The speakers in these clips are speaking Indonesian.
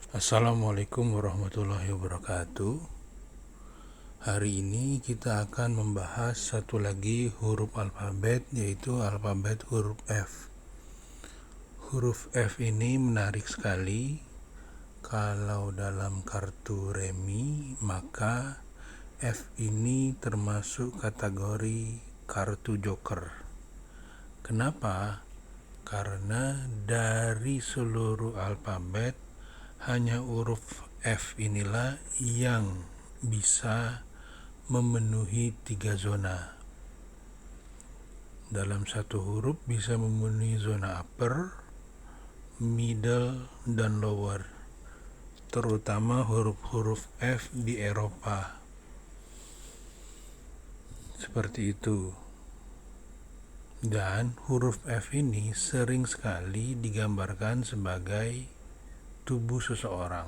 Assalamualaikum warahmatullahi wabarakatuh. Hari ini kita akan membahas satu lagi huruf alfabet, yaitu alfabet huruf F. Huruf F ini menarik sekali. Kalau dalam kartu remi, maka F ini termasuk kategori kartu joker. Kenapa? Karena dari seluruh alfabet hanya huruf F inilah yang bisa memenuhi 3 zona. Dalam satu huruf bisa memenuhi zona upper, middle, dan lower, terutama huruf-huruf F di Eropa. Seperti itu. Dan huruf F ini sering sekali digambarkan sebagai tubuh seseorang.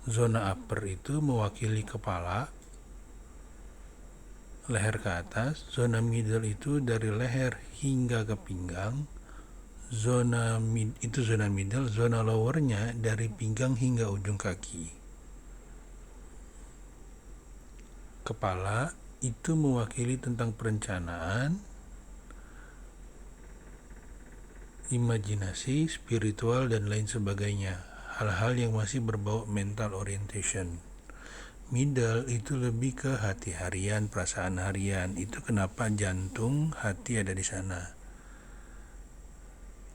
Zona upper itu mewakili kepala, leher ke atas. Zona middle itu dari leher hingga ke pinggang. Zona middle. Zona lowernya dari pinggang hingga ujung kaki. Kepala itu mewakili tentang perencanaan, imajinasi, spiritual, dan lain sebagainya. Hal-hal yang masih berbau mental orientation. Middle itu lebih ke hati harian, perasaan harian. Itu kenapa jantung, hati ada di sana.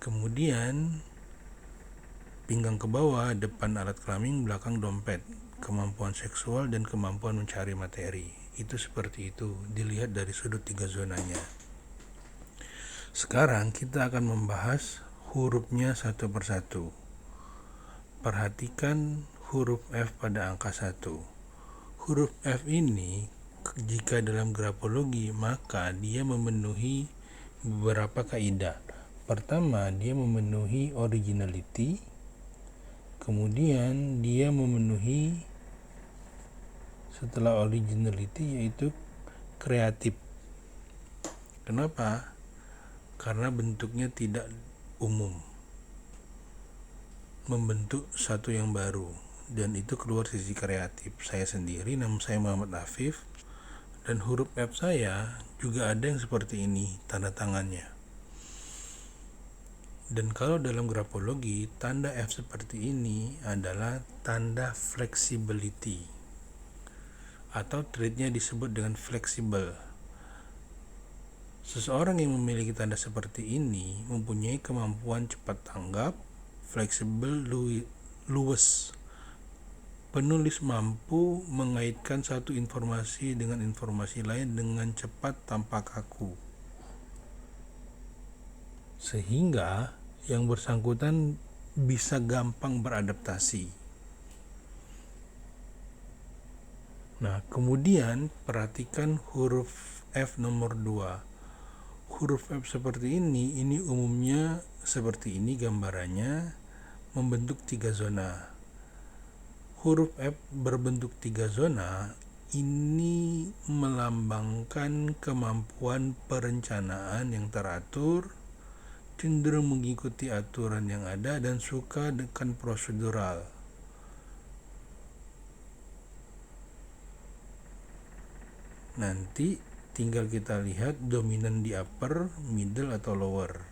Kemudian pinggang ke bawah, depan alat kelamin, belakang dompet. Kemampuan seksual dan kemampuan mencari materi. Itu seperti itu, dilihat dari sudut 3 zonanya. Sekarang kita akan membahas hurufnya satu persatu. Perhatikan huruf F pada angka 1. Huruf F ini jika dalam grafologi maka dia memenuhi beberapa kaidah. Pertama, dia memenuhi originality. Kemudian dia memenuhi setelah originality yaitu kreatif. Kenapa? Karena bentuknya tidak umum, membentuk satu yang baru, dan itu keluar sisi kreatif. Saya sendiri, nama saya Muhammad Afif, dan huruf F saya juga ada yang seperti ini tanda tangannya. Dan kalau dalam grafologi, tanda F seperti ini adalah tanda flexibility, atau traitnya disebut dengan fleksibel. Seseorang yang memiliki tanda seperti ini mempunyai kemampuan cepat tanggap, fleksibel, luwes. Penulis mampu mengaitkan satu informasi dengan informasi lain dengan cepat tanpa kaku, sehingga yang bersangkutan bisa gampang beradaptasi. Nah, kemudian perhatikan huruf F nomor 2. Huruf F seperti ini umumnya seperti ini gambarannya, membentuk 3 zona. Huruf F berbentuk 3 zona ini melambangkan kemampuan perencanaan yang teratur, cenderung mengikuti aturan yang ada, dan suka dengan prosedural. Nanti tinggal kita lihat dominan di upper, middle, atau lower.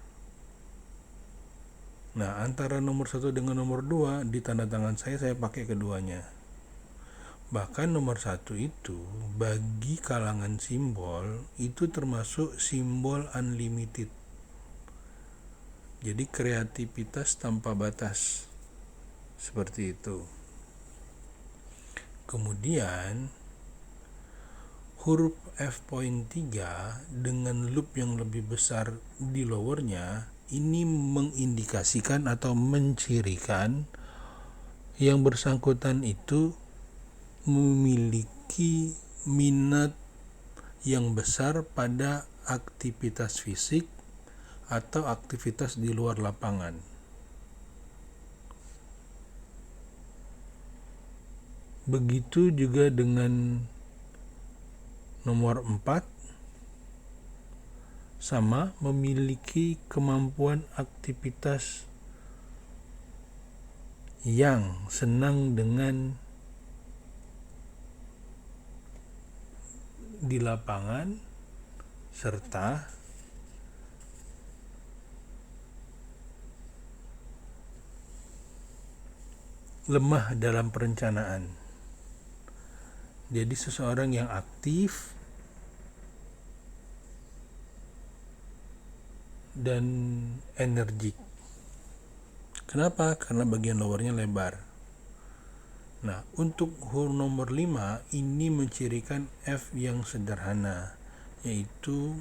Nah, antara nomor 1 dengan nomor 2 di tanda tangan saya pakai keduanya. Bahkan nomor 1 itu bagi kalangan simbol itu termasuk simbol unlimited. Jadi kreativitas tanpa batas. Seperti itu. Kemudian huruf F.3 dengan loop yang lebih besar di lowernya ini mengindikasikan atau mencirikan yang bersangkutan itu memiliki minat yang besar pada aktivitas fisik atau aktivitas di luar lapangan. Begitu juga dengan nomor 4, sama memiliki kemampuan aktivitas yang senang dengan di lapangan serta lemah dalam perencanaan. Jadi seseorang yang aktif dan energik. Kenapa? Karena bagian lowernya lebar. Nah, untuk huruf nomor 5 ini mencirikan F yang sederhana, yaitu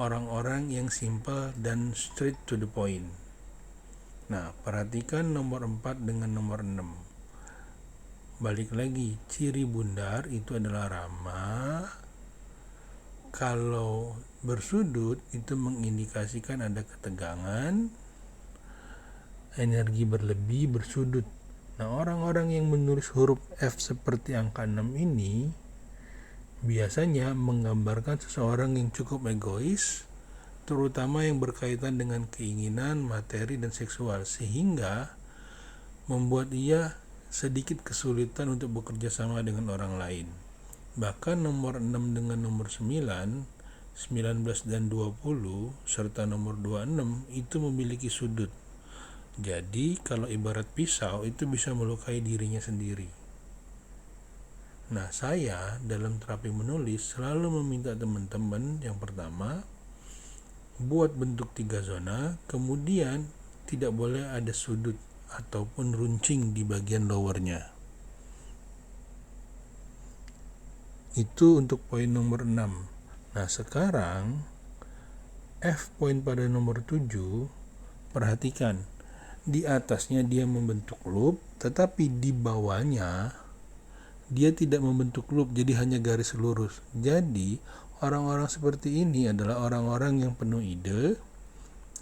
orang-orang yang simple dan straight to the point. Nah, perhatikan nomor 4 dengan nomor 6. Balik lagi, ciri bundar itu adalah ramah. Kalau bersudut itu mengindikasikan ada ketegangan, energi berlebih, bersudut. Nah, orang-orang yang menulis huruf F seperti angka 6 ini biasanya menggambarkan seseorang yang cukup egois, terutama yang berkaitan dengan keinginan, materi, dan seksual, sehingga membuat ia sedikit kesulitan untuk bekerja sama dengan orang lain. Bahkan nomor 6 dengan nomor 9, 19 dan 20, serta nomor 26 itu memiliki sudut. Jadi kalau ibarat pisau itu bisa melukai dirinya sendiri. Nah, saya dalam terapi menulis selalu meminta teman-teman yang pertama buat bentuk 3 zona, kemudian tidak boleh ada sudut ataupun runcing di bagian lowernya. Itu untuk poin nomor 6. Nah, sekarang F poin pada nomor 7, perhatikan. Di atasnya dia membentuk loop, tetapi di bawahnya dia tidak membentuk loop, jadi hanya garis lurus. Jadi orang-orang seperti ini adalah orang-orang yang penuh ide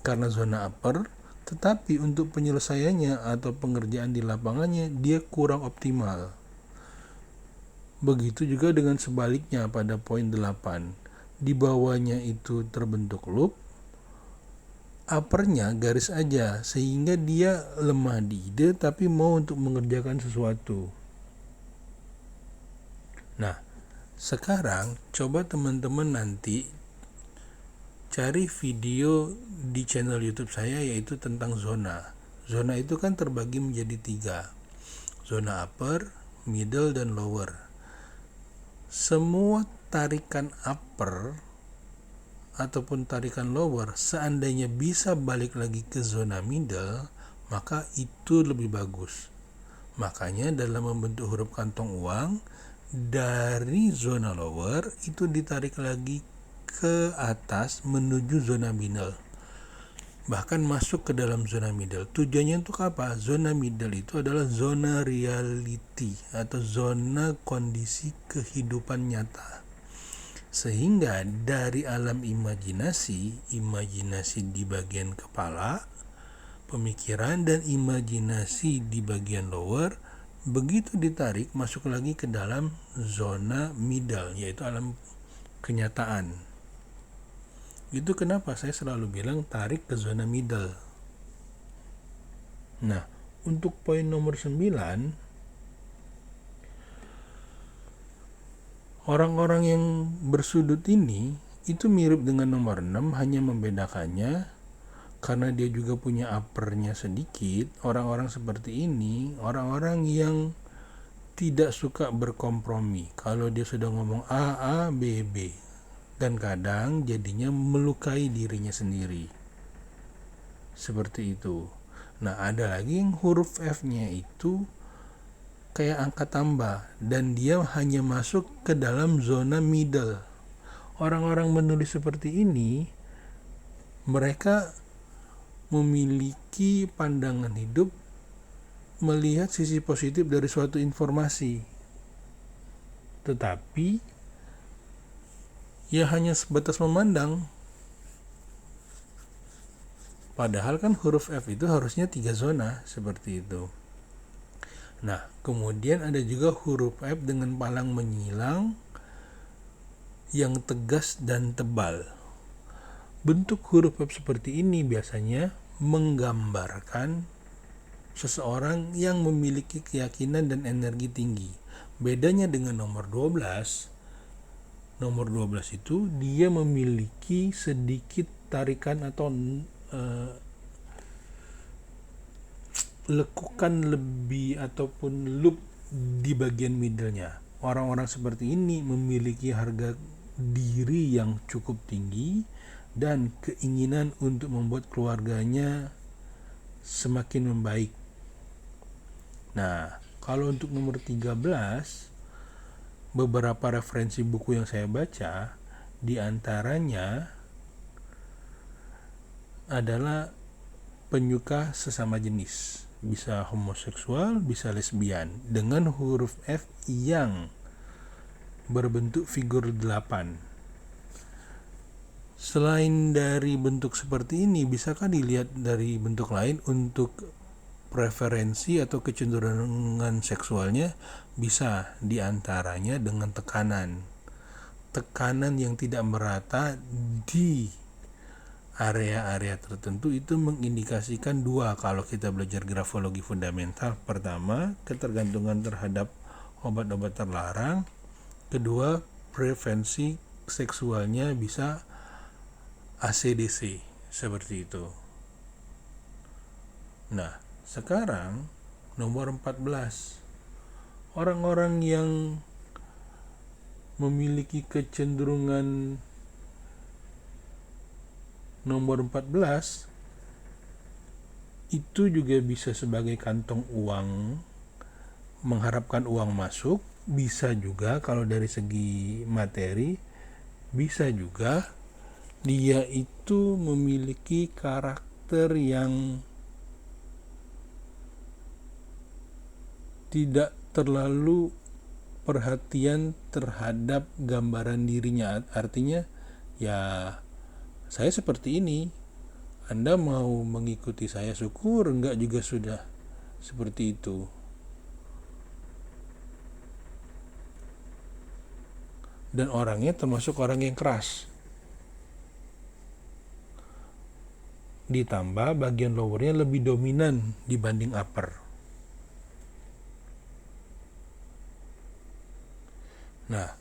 karena zona upper, tetapi untuk penyelesaiannya atau pengerjaan di lapangannya dia kurang optimal. Begitu juga dengan sebaliknya pada poin 8. Di bawahnya itu terbentuk loop, uppernya garis aja, sehingga dia lemah di ide tapi mau untuk mengerjakan sesuatu. Nah, sekarang coba teman-teman nanti cari video di channel YouTube saya, yaitu tentang zona. Zona itu kan terbagi menjadi 3. Zona upper, middle, dan lower. Semua tarikan upper ataupun tarikan lower seandainya bisa balik lagi ke zona middle, maka itu lebih bagus. Makanya dalam membentuk huruf kantong uang, dari zona lower itu ditarik lagi ke atas menuju zona middle, bahkan masuk ke dalam zona middle. Tujuannya untuk apa? Zona middle itu adalah zona reality atau zona kondisi kehidupan nyata. Sehingga dari alam imajinasi di bagian kepala, pemikiran, dan imajinasi di bagian lower, begitu ditarik masuk lagi ke dalam zona middle, yaitu alam kenyataan. Itu kenapa saya selalu bilang tarik ke zona middle. Nah, untuk poin nomor 9, orang-orang yang bersudut ini itu mirip dengan nomor 6, hanya membedakannya karena dia juga punya uppernya sedikit. Orang-orang seperti ini orang-orang yang tidak suka berkompromi. Kalau dia sudah ngomong A, B, B, dan kadang jadinya melukai dirinya sendiri. Seperti itu. Nah, ada lagi yang huruf F-nya itu kayak angka tambah dan dia hanya masuk ke dalam zona middle. Orang-orang menulis seperti ini, mereka memiliki pandangan hidup melihat sisi positif dari suatu informasi, tetapi ya hanya sebatas memandang. Padahal kan huruf F itu harusnya 3 zona, seperti itu. Nah, kemudian ada juga huruf F dengan palang menyilang yang tegas dan tebal. Bentuk huruf F seperti ini biasanya menggambarkan seseorang yang memiliki keyakinan dan energi tinggi. Bedanya dengan nomor 12 itu dia memiliki sedikit tarikan atau lekukan lebih ataupun loop di bagian middle-nya. Orang-orang seperti ini memiliki harga diri yang cukup tinggi dan keinginan untuk membuat keluarganya semakin membaik. Nah, kalau untuk nomor 13, beberapa referensi buku yang saya baca, di antaranya adalah penyuka sesama jenis, bisa homoseksual, bisa lesbian, dengan huruf F yang berbentuk figur 8. Selain dari bentuk seperti ini, bisakah dilihat dari bentuk lain untuk preferensi atau kecenderungan seksualnya? Bisa, diantaranya dengan tekanan yang tidak merata di area-area tertentu. Itu mengindikasikan dua kalau kita belajar grafologi fundamental. Pertama, ketergantungan terhadap obat-obat terlarang. Kedua, preferensi seksualnya bisa ACDC, seperti itu. Nah, sekarang nomor 14. Orang-orang yang memiliki kecenderungan nomor 14 itu juga bisa sebagai kantong uang, mengharapkan uang masuk. Bisa juga kalau dari segi materi, bisa juga dia itu memiliki karakter yang tidak terlalu perhatian terhadap gambaran dirinya. Artinya, ya saya seperti ini, Anda mau mengikuti saya syukur, enggak juga sudah seperti itu. Dan orangnya termasuk orang yang keras. Ditambah bagian lowernya lebih dominan dibanding upper. Nah,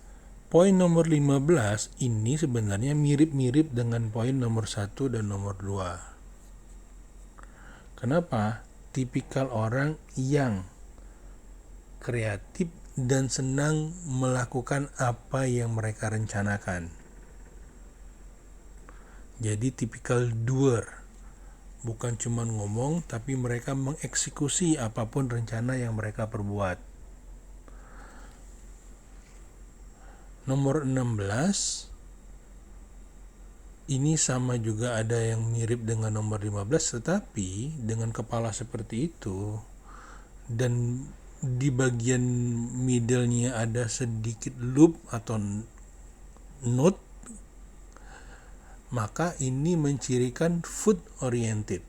poin nomor 15 ini sebenarnya mirip-mirip dengan poin nomor 1 dan nomor 2. Kenapa? Tipikal orang yang kreatif dan senang melakukan apa yang mereka rencanakan. Jadi tipikal doer. Bukan cuma ngomong, tapi mereka mengeksekusi apapun rencana yang mereka perbuat. Nomor 16, ini sama juga, ada yang mirip dengan nomor 15, tetapi dengan kepala seperti itu, dan di bagian middle-nya ada sedikit loop atau note, maka ini mencirikan food oriented.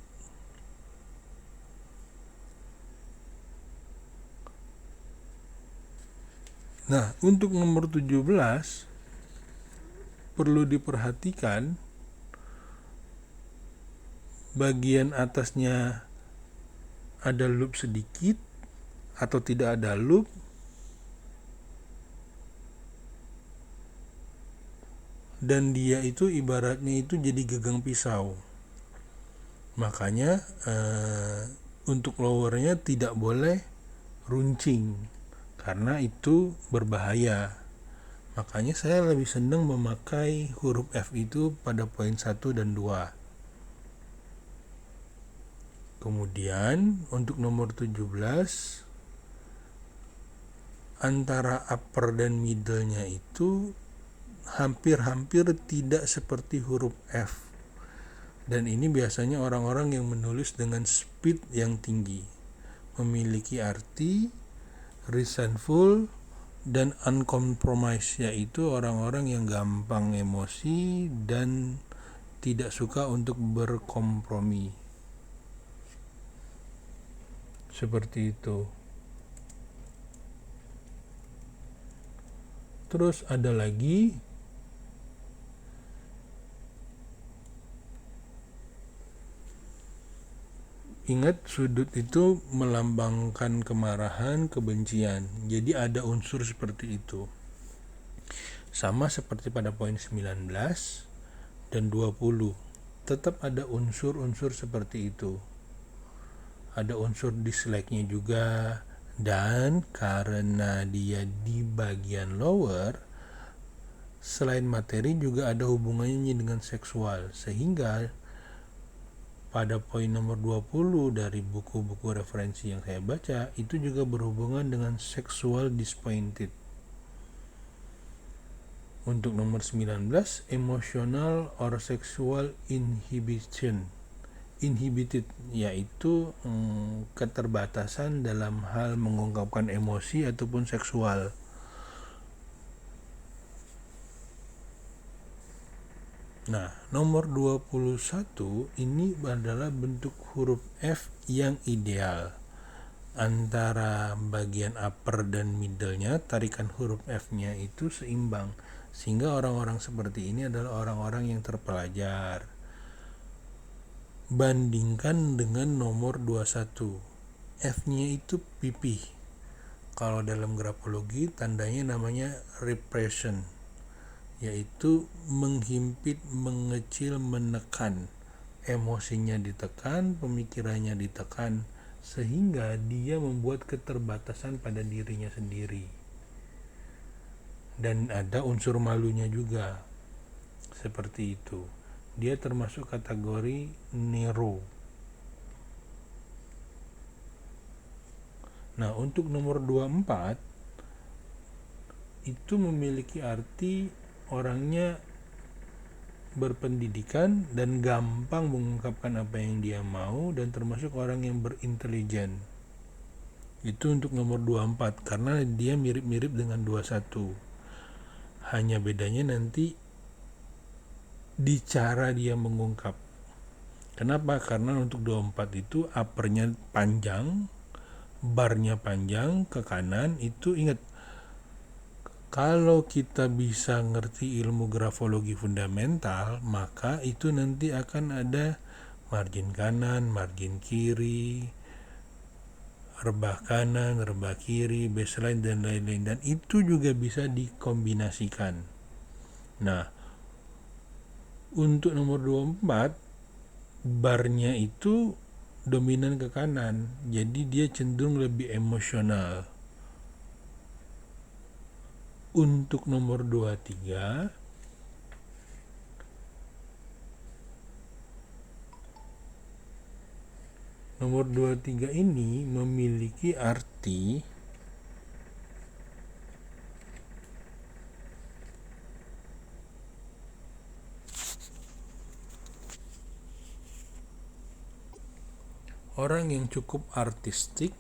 Nah, untuk nomor 17 perlu diperhatikan bagian atasnya ada loop sedikit atau tidak ada loop. Dan dia itu ibaratnya itu jadi gagang pisau. Makanya untuk lowernya tidak boleh runcing, karena itu berbahaya. Makanya saya lebih senang memakai huruf F itu pada poin 1 dan 2. Kemudian untuk nomor 17, antara upper dan middle-nya itu hampir-hampir tidak seperti huruf F. Dan ini biasanya orang-orang yang menulis dengan speed yang tinggi, memiliki arti resentful dan uncompromised, yaitu orang-orang yang gampang emosi dan tidak suka untuk berkompromi. Seperti itu. Terus ada lagi Ingat, sudut itu melambangkan kemarahan, kebencian. Jadi ada unsur seperti itu. Sama seperti pada poin 19 dan 20. Tetap ada unsur-unsur seperti itu. Ada unsur dislike-nya juga, dan karena dia di bagian lower, selain materi juga ada hubungannya dengan seksual, sehingga pada poin nomor 20 dari buku-buku referensi yang saya baca itu juga berhubungan dengan sexual disappointed. Untuk nomor 19, emotional or sexual inhibited, yaitu keterbatasan dalam hal mengungkapkan emosi ataupun seksual. Nah, nomor 21 ini adalah bentuk huruf F yang ideal. Antara bagian upper dan middle-nya, tarikan huruf F-nya itu seimbang. Sehingga orang-orang seperti ini adalah orang-orang yang terpelajar. Bandingkan dengan nomor 21. F-nya itu pipih. Kalau dalam grafologi tandanya namanya repression, yaitu menghimpit, mengecil, menekan. Emosinya ditekan, pemikirannya ditekan, sehingga dia membuat keterbatasan pada dirinya sendiri. Dan ada unsur malunya juga, seperti itu. Dia termasuk kategori Nero. Nah, untuk nomor 24 itu memiliki arti orangnya berpendidikan dan gampang mengungkapkan apa yang dia mau, dan termasuk orang yang berintelijen. Itu untuk nomor 24 karena dia mirip-mirip dengan 21. Hanya bedanya nanti di cara dia mengungkap. Kenapa? Karena untuk 24 itu uppernya panjang, barnya panjang ke kanan. Itu ingat, kalau kita bisa ngerti ilmu grafologi fundamental, maka itu nanti akan ada margin kanan, margin kiri, rebah kanan, rebah kiri, baseline, dan lain-lain. Dan itu juga bisa dikombinasikan. Nah, untuk nomor 24, barnya itu dominan ke kanan. Jadi dia cenderung lebih emosional. Untuk nomor 23, nomor 23 ini memiliki arti orang yang cukup artistik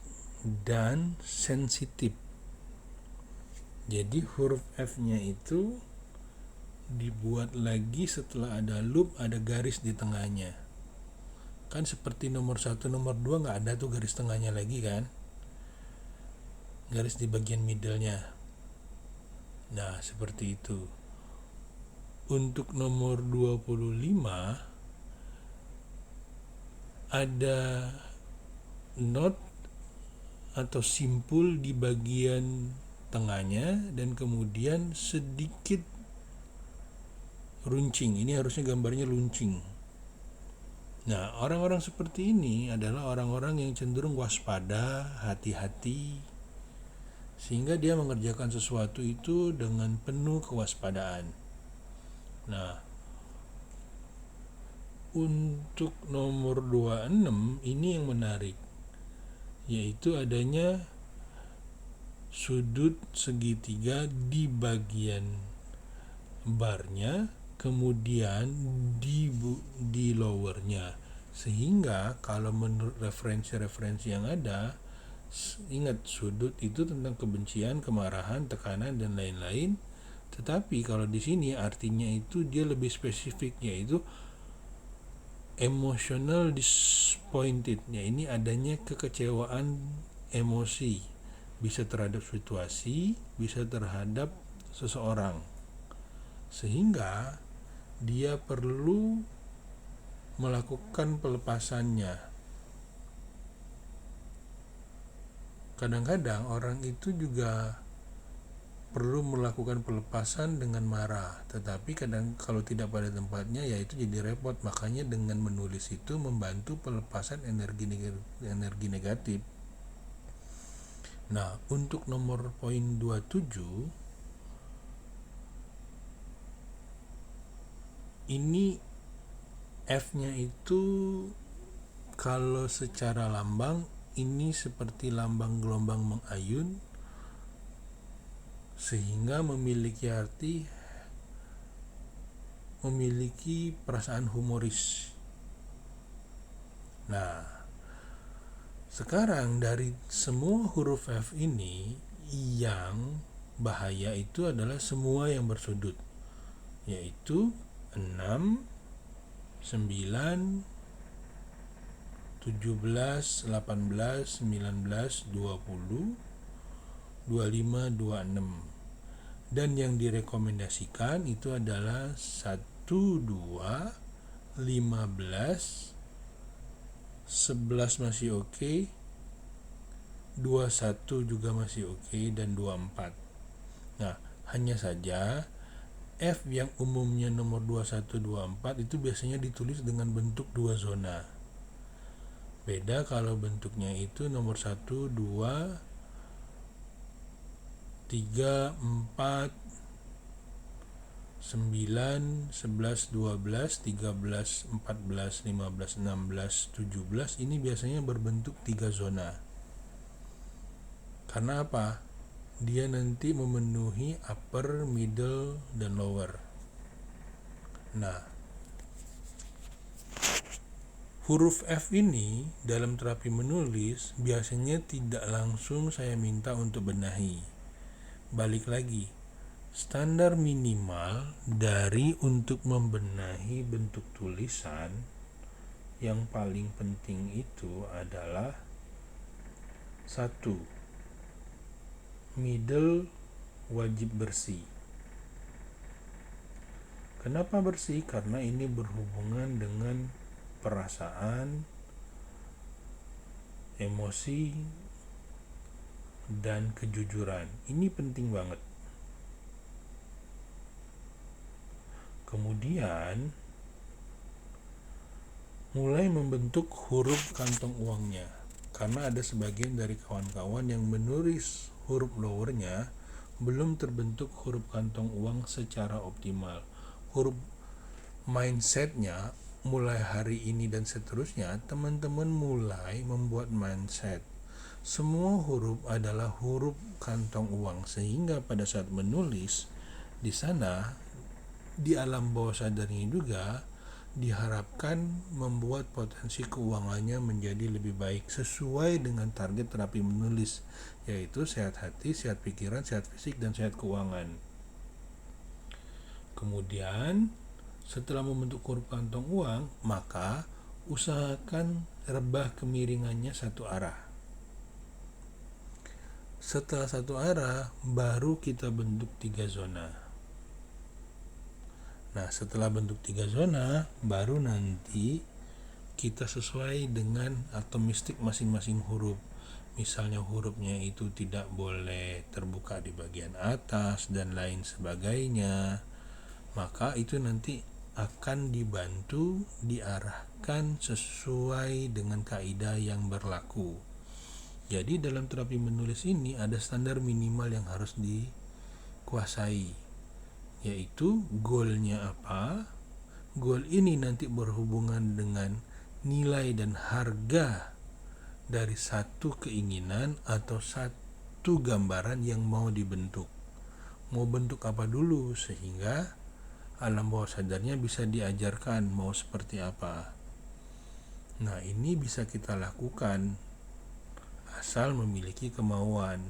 dan sensitif. Jadi huruf F-nya itu dibuat lagi setelah ada loop, ada garis di tengahnya. Kan seperti nomor 1, nomor 2 nggak ada tuh garis tengahnya lagi kan? Garis di bagian middle-nya. Nah, seperti itu. Untuk nomor 25 ada not atau simpul di bagian tengahnya dan kemudian sedikit runcing. Ini harusnya gambarnya luncing. Nah, orang-orang seperti ini adalah orang-orang yang cenderung waspada, hati-hati, sehingga dia mengerjakan sesuatu itu dengan penuh kewaspadaan. Nah, untuk nomor 26 ini yang menarik, yaitu adanya sudut segitiga di bagian barnya, kemudian di lowernya, sehingga kalau menurut referensi-referensi yang ada, ingat, sudut itu tentang kebencian, kemarahan, tekanan, dan lain-lain. Tetapi kalau di sini artinya itu dia lebih spesifik, yaitu emotional disappointed. Ya, ini adanya kekecewaan emosi, bisa terhadap situasi, bisa terhadap seseorang, sehingga dia perlu melakukan pelepasannya. Kadang-kadang orang itu juga perlu melakukan pelepasan dengan marah, tetapi kadang kalau tidak pada tempatnya ya itu jadi repot. Makanya dengan menulis itu membantu pelepasan energi negatif. Nah, untuk nomor poin 27 ini F-nya itu kalau secara lambang ini seperti lambang gelombang mengayun, sehingga memiliki perasaan humoris. Nah, sekarang dari semua huruf F ini yang bahaya itu adalah semua yang bersudut, yaitu 6, 9, 17, 18, 19, 20, 25, 26. Dan yang direkomendasikan itu adalah 1, 2, 15, 11 masih oke, 21 juga masih oke, dan 24. Nah, hanya saja F yang umumnya nomor 21, 24 itu biasanya ditulis dengan bentuk 2 zona. Beda kalau bentuknya itu nomor 1, 2, 3, 4, 9, 11, 12, 13, 14, 15, 16, 17 ini biasanya berbentuk 3 zona. Karena apa? Dia nanti memenuhi upper, middle, dan lower. Nah, huruf F ini dalam terapi menulis biasanya tidak langsung saya minta untuk benahi. Balik lagi, standar minimal dari untuk membenahi bentuk tulisan yang paling penting itu adalah 1. Middle wajib bersih. Kenapa bersih? Karena ini berhubungan dengan perasaan, emosi, dan kejujuran. Ini penting banget. Kemudian mulai membentuk huruf kantong uangnya, karena ada sebagian dari kawan-kawan yang menulis huruf lowernya belum terbentuk huruf kantong uang secara optimal. Huruf mindsetnya mulai hari ini dan seterusnya, teman-teman mulai membuat mindset semua huruf adalah huruf kantong uang, sehingga pada saat menulis di sana di alam bawah sadarnya juga diharapkan membuat potensi keuangannya menjadi lebih baik sesuai dengan target terapi menulis, yaitu sehat hati, sehat pikiran, sehat fisik, dan sehat keuangan. Kemudian setelah membentuk huruf kantong uang, maka usahakan rebah kemiringannya satu arah. Setelah satu arah, baru kita bentuk 3 zona. Nah, setelah bentuk 3 zona, baru nanti kita sesuai dengan atomistik masing-masing huruf. Misalnya hurufnya itu tidak boleh terbuka di bagian atas dan lain sebagainya. Maka itu nanti akan dibantu diarahkan sesuai dengan kaidah yang berlaku. Jadi dalam terapi menulis ini ada standar minimal yang harus dikuasai, yaitu goalnya apa. Goal ini nanti berhubungan dengan nilai dan harga dari satu keinginan atau satu gambaran yang mau dibentuk. Mau bentuk apa dulu, sehingga alam bawah sadarnya bisa diajarkan mau seperti apa. Nah, ini bisa kita lakukan asal memiliki kemauan.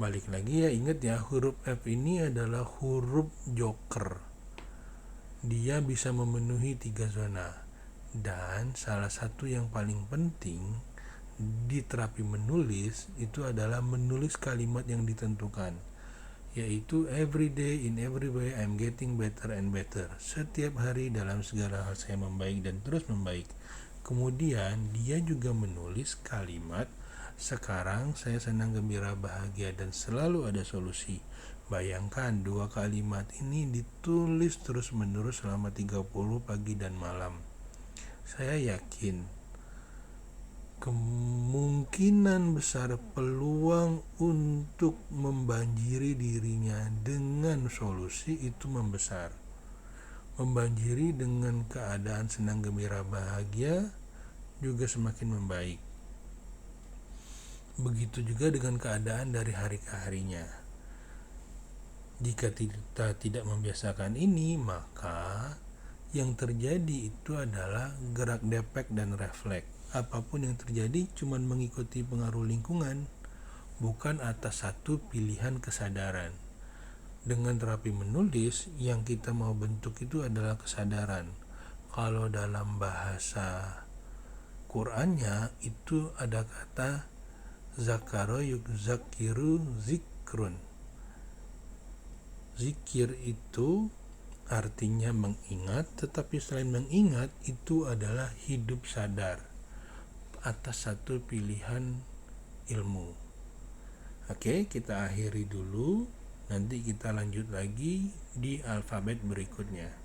Balik lagi ya, ingat ya, huruf F ini adalah huruf joker. Dia bisa memenuhi 3 zona. Dan salah satu yang paling penting di terapi menulis itu adalah menulis kalimat yang ditentukan, yaitu every day in every way I'm getting better and better. Setiap hari dalam segala hal saya membaik dan terus membaik. Kemudian dia juga menulis kalimat Sekarang saya senang, gembira, bahagia, dan selalu ada solusi. Bayangkan 2 kalimat ini ditulis terus-menerus selama 30 pagi dan malam. Saya yakin kemungkinan besar peluang untuk membanjiri dirinya dengan solusi itu membesar. Membanjiri dengan keadaan senang, gembira, bahagia juga semakin membaik. Begitu juga dengan keadaan dari hari ke harinya. Jika kita tidak membiasakan ini, maka yang terjadi itu adalah gerak depek dan refleks. Apapun yang terjadi cuma mengikuti pengaruh lingkungan, bukan atas satu pilihan kesadaran. Dengan terapi menulis, yang kita mau bentuk itu adalah kesadaran. Kalau dalam bahasa Qur'annya itu ada kata zakaro yukzakiru zikrun. Zikir itu artinya mengingat, tetapi selain mengingat itu adalah hidup sadar atas satu pilihan ilmu. Oke, kita akhiri dulu. Nanti kita lanjut lagi di alfabet berikutnya.